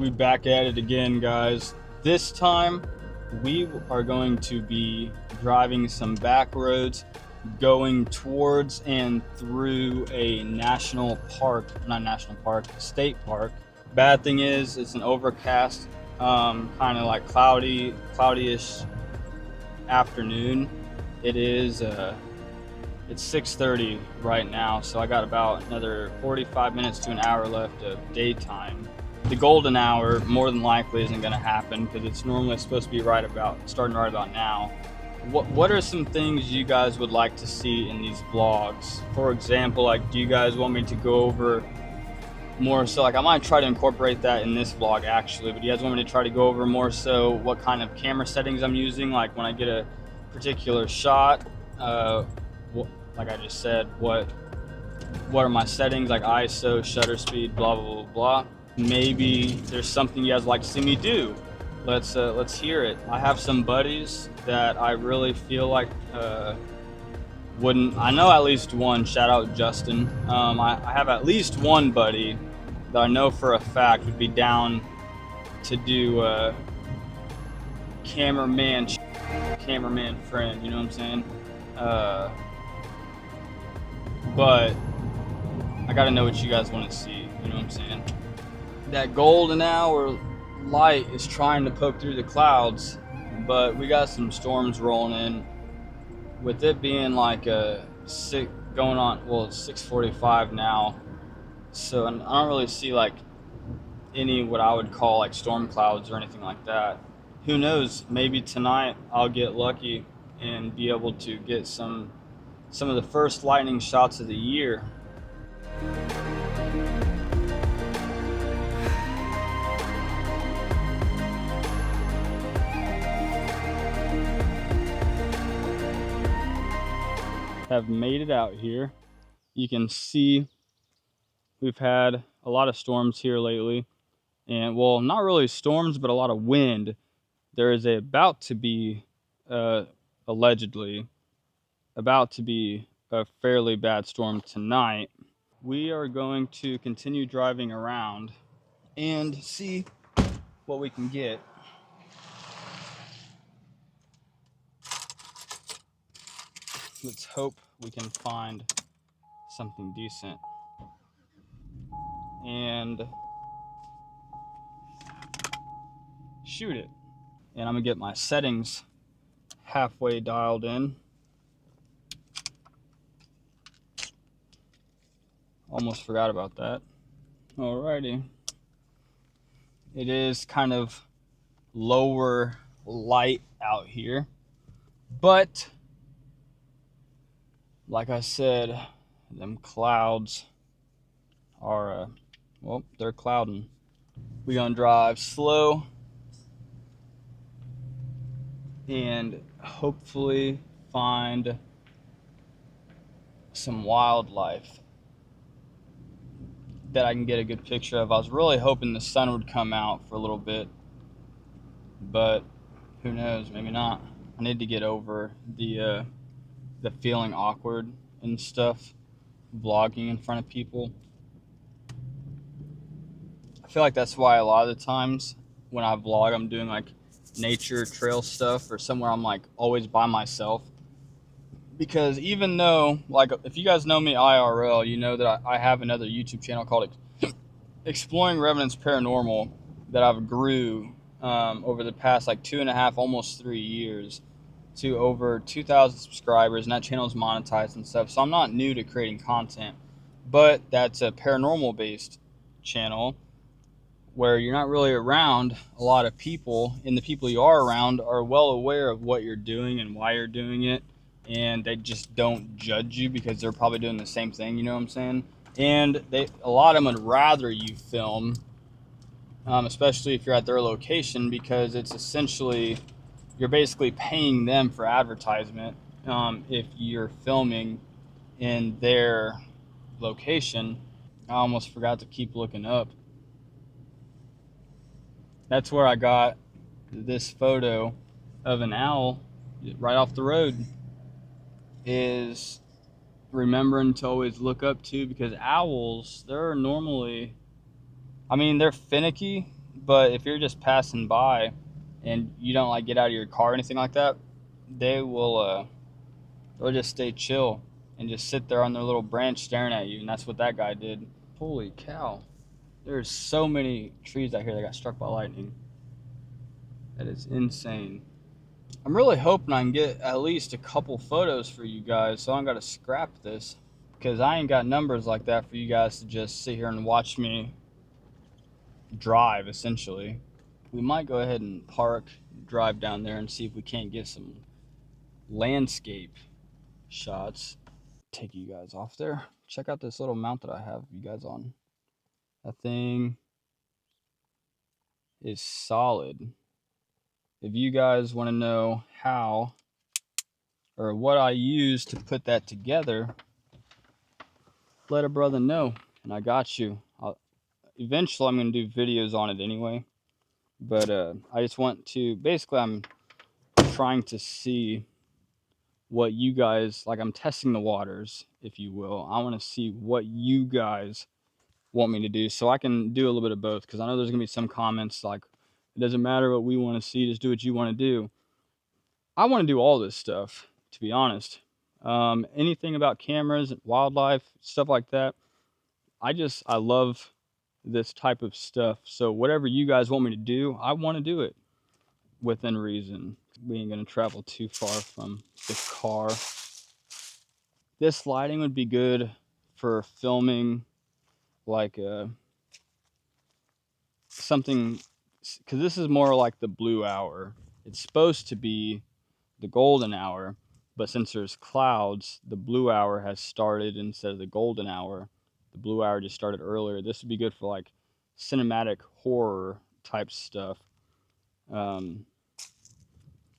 We back at it again, guys. This time we are going to be driving some back roads going towards and through a state park. Bad thing is it's an overcast, kind of like cloudyish afternoon. It's 6:30 right now, so I got about another 45 minutes to an hour left of daytime. The golden hour more than likely isn't going to happen because it's normally supposed to be starting right about now. What are some things you guys would like to see in these vlogs? For example, like, do you guys want me to go over more so, like, I might try to incorporate that in this vlog actually, but do you guys want me to try to go over more so what kind of camera settings I'm using, like when I get a particular shot, like I just said, what are my settings, like ISO, shutter speed, blah blah blah blah. Maybe there's something you guys like to see me do. Let's hear it. I have some buddies that I really feel like I know at least one. Shout out Justin. I have at least one buddy that I know for a fact would be down to do cameraman friend. You know what I'm saying? But I gotta know what you guys want to see. You know what I'm saying? That golden hour light is trying to poke through the clouds, but we got some storms rolling in. With it being like it's 6:45 now, so I don't really see like any what I would call like storm clouds or anything like that. Who knows? Maybe tonight I'll get lucky and be able to get some of the first lightning shots of the year. Have made it out here. You can see we've had a lot of storms here lately, and well, not really storms, but a lot of wind. There is allegedly about to be a fairly bad storm tonight. We are going to continue driving around and see what we can get. Let's hope we can find something decent and shoot it. And I'm gonna get my settings halfway dialed in. Almost forgot about that. Alrighty. It is kind of lower light out here, but like I said, them clouds are they're clouding. We gonna drive slow and hopefully find some wildlife that I can get a good picture of. I was really hoping the sun would come out for a little bit, but who knows, maybe not. I need to get over the feeling awkward and stuff vlogging in front of people. I feel like that's why a lot of the times when I vlog, I'm doing like nature trail stuff or somewhere I'm like always by myself, because even though, like, if you guys know me IRL, you know that I have another YouTube channel called Exploring Revenants Paranormal that I've grew over the past like 2.5, almost 3 years, to over 2,000 subscribers, and that channel is monetized and stuff. So I'm not new to creating content, but that's a paranormal based channel where you're not really around a lot of people, and the people you are around are well aware of what you're doing and why you're doing it, and they just don't judge you because they're probably doing the same thing. You know what I'm saying? And a lot of them would rather you film, especially if you're at their location, because it's essentially, you're basically paying them for advertisement if you're filming in their location. I almost forgot to keep looking up. That's where I got this photo of an owl right off the road, is remembering to always look up to, because owls, they're normally, I mean, they're finicky, But if you're just passing by and you don't like get out of your car or anything like that, they will they'll just stay chill and just sit there on their little branch staring at you, and that's what that guy did. Holy cow. There's so many trees out here that got struck by lightning. That is insane. I'm really hoping I can get at least a couple photos for you guys so I don't got to scrap this, because I ain't got numbers like that for you guys to just sit here and watch me drive, essentially. We might go ahead and park, drive down there and see if we can't get some landscape shots. Take you guys off there. Check out this little mount that I have you guys on. That thing is solid. If you guys want to know how or what I use to put that together, let a brother know, and I got you. Eventually I'm going to do videos on it anyway, but I just want to, basically I'm trying to see what you guys, like I'm testing the waters, if you will. I want to see what you guys want me to do so I can do a little bit of both, because I know there's going to be some comments like, it doesn't matter what we want to see, just do what you want to do. I want to do all this stuff, to be honest. Anything about cameras, wildlife, stuff like that. I love this type of stuff. So whatever you guys want me to do, I want to do it within reason. We ain't going to travel too far from the car. This lighting would be good for filming like something, because this is more like the blue hour. It's supposed to be the golden hour, but since there's clouds, the blue hour has started instead of the golden hour. The blue hour just started earlier. This would be good for like cinematic horror type stuff.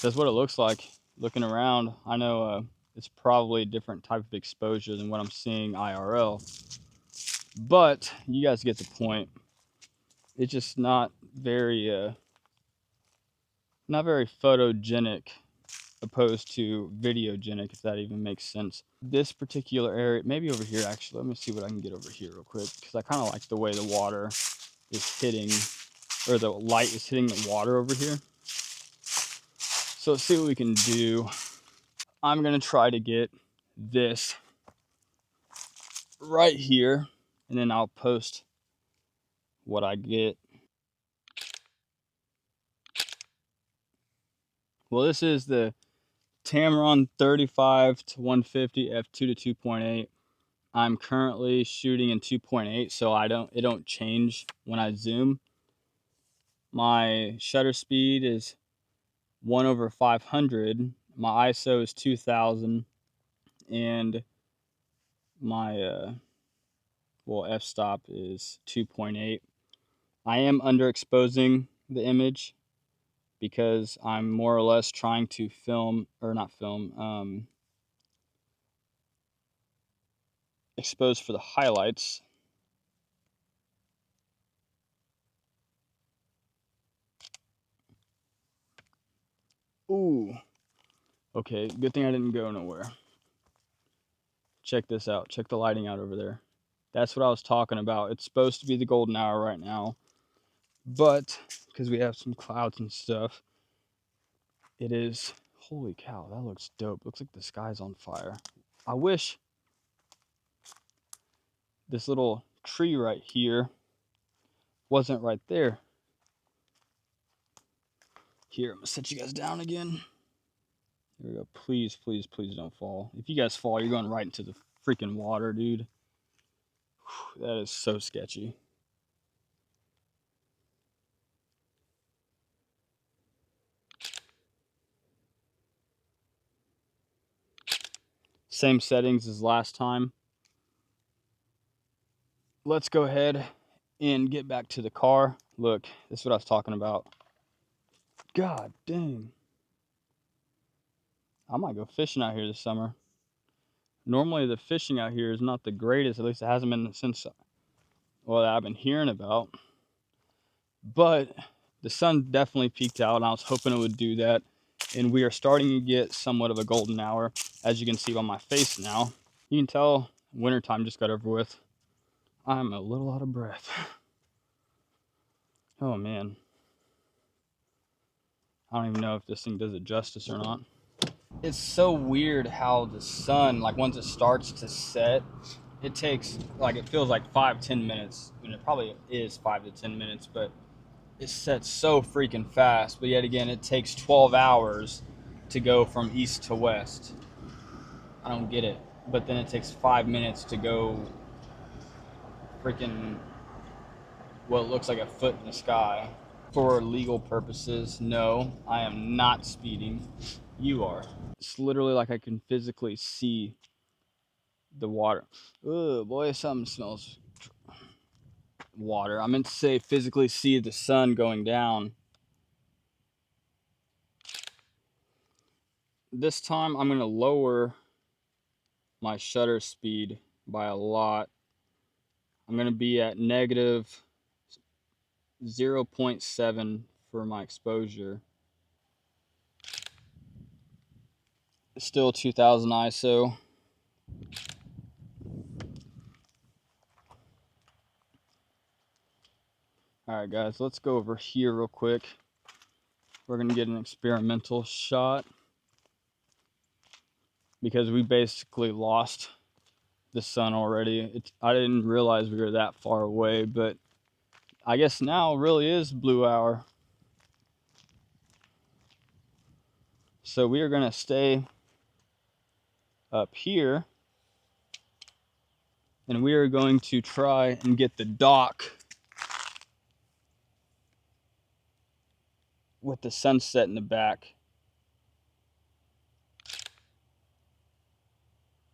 That's what it looks like looking around. I know it's probably a different type of exposure than what I'm seeing IRL, but you guys get the point. It's just not very photogenic opposed to videogenic, if that even makes sense. This particular area, maybe over here actually, let me see what I can get over here real quick, because I kind of like the way the water is hitting, or the light is hitting the water over here. So let's see what we can do. I'm gonna try to get this right here, and then I'll post what I get. Well, this is the Tamron 35 to 150 f2 to 2.8. I'm currently shooting in 2.8, so it don't change when I zoom. My shutter speed is 1/500. My ISO is 2000, and my f-stop is 2.8. I am underexposing the image because I'm more or less trying to expose for the highlights. Ooh. Okay, good thing I didn't go nowhere. Check this out. Check the lighting out over there. That's what I was talking about. It's supposed to be the golden hour right now, but because we have some clouds and stuff, it is. Holy cow, that looks dope. Looks like the sky's on fire. I wish this little tree right here wasn't right there. Here, I'm gonna set you guys down again. Here we go. Please, please, please don't fall. If you guys fall, you're going right into the freaking water, dude. Whew, that is so sketchy. Same settings as last time. Let's go ahead and get back to the car. Look, this is what I was talking about. God dang. I might go fishing out here this summer. Normally the fishing out here is not the greatest, at least it hasn't been since, well, that I've been hearing about. But the sun definitely peaked out, and I was hoping it would do that. And we are starting to get somewhat of a golden hour, as you can see on my face now. You can tell wintertime just got over with. I'm a little out of breath. Oh man, I don't even know if this thing does it justice or not. It's so weird how the sun, like once it starts to set, it takes like it feels like 5-10 minutes, and it probably is 5 to 10 minutes, but it sets so freaking fast. But yet again, it takes 12 hours to go from east to west. I don't get it. But then it takes 5 minutes to go freaking what looks like a foot in the sky. For legal purposes, no, I am not speeding. You are. It's literally like I can physically see the water. Oh boy, something smells water. I meant to say physically see the sun going down. This time I'm going to lower my shutter speed by a lot. I'm going to be at negative 0.7 for my exposure. Still 2000 ISO. Alright guys, let's go over here real quick. We're going to get an experimental shot because we basically lost the sun already. I didn't realize we were that far away, but I guess now really is blue hour. So we are going to stay up here and we are going to try and get the dock with the sunset in the back.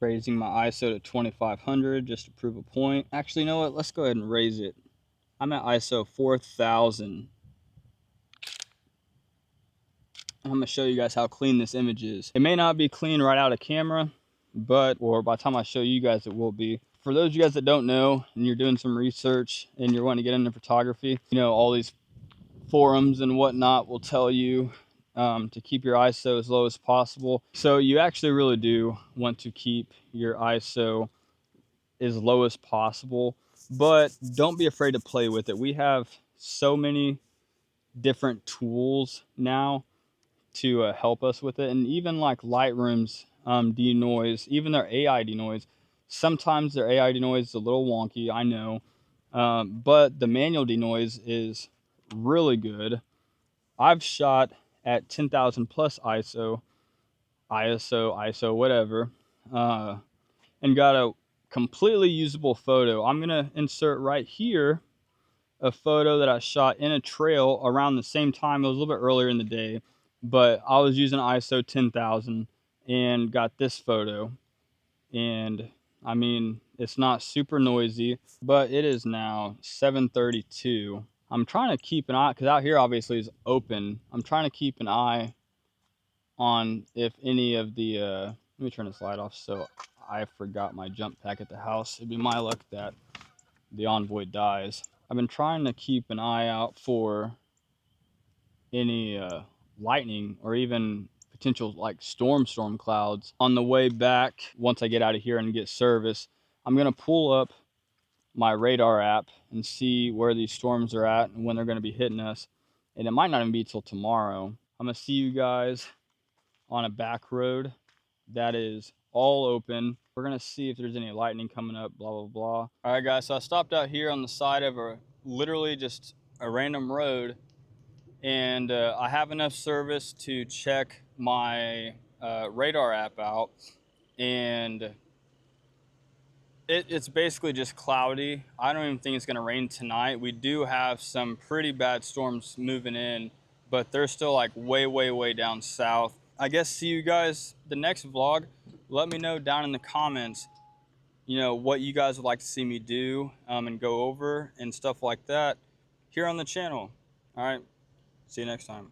Raising my ISO to 2500 just to prove a point. Actually, you know what? Let's go ahead and raise it. I'm at ISO 4000. I'm going to show you guys how clean this image is. It may not be clean right out of camera, or by the time I show you guys, it will be. For those of you guys that don't know, and you're doing some research and you're wanting to get into photography, you know, all these forums and whatnot will tell you to keep your ISO as low as possible. So you actually really do want to keep your ISO as low as possible, but don't be afraid to play with it. We have so many different tools now to help us with it, and even like Lightroom's denoise, even their AI denoise. Sometimes their AI denoise is a little wonky, I know, but the manual denoise is really good. I've shot at 10,000 plus ISO, whatever, and got a completely usable photo. I'm gonna insert right here a photo that I shot in a trail around the same time. It was a little bit earlier in the day, but I was using ISO 10,000 and got this photo. And I mean, it's not super noisy, but it is now 7:32. I'm trying to keep an eye, because out here obviously is open. I'm trying to keep an eye on if any of the, let me turn this light off so I forgot my jump pack at the house. It'd be my luck that the Envoy dies. I've been trying to keep an eye out for any lightning or even potential like storm clouds on the way back. Once I get out of here and get service, I'm gonna pull up my radar app and see where these storms are at and when they're gonna be hitting us. And it might not even be till tomorrow. I'm gonna see you guys on a back road that is all open. We're gonna see if there's any lightning coming up, blah blah blah. All right guys, so I stopped out here on the side of literally just a random road, and I have enough service to check my radar app out, and it's basically just cloudy. I don't even think it's gonna rain tonight. We do have some pretty bad storms moving in, but they're still like way down south. I guess see you guys the next vlog. Let me know down in the comments, you know, what you guys would like to see me do and go over and stuff like that here on the channel. All right, see you next time.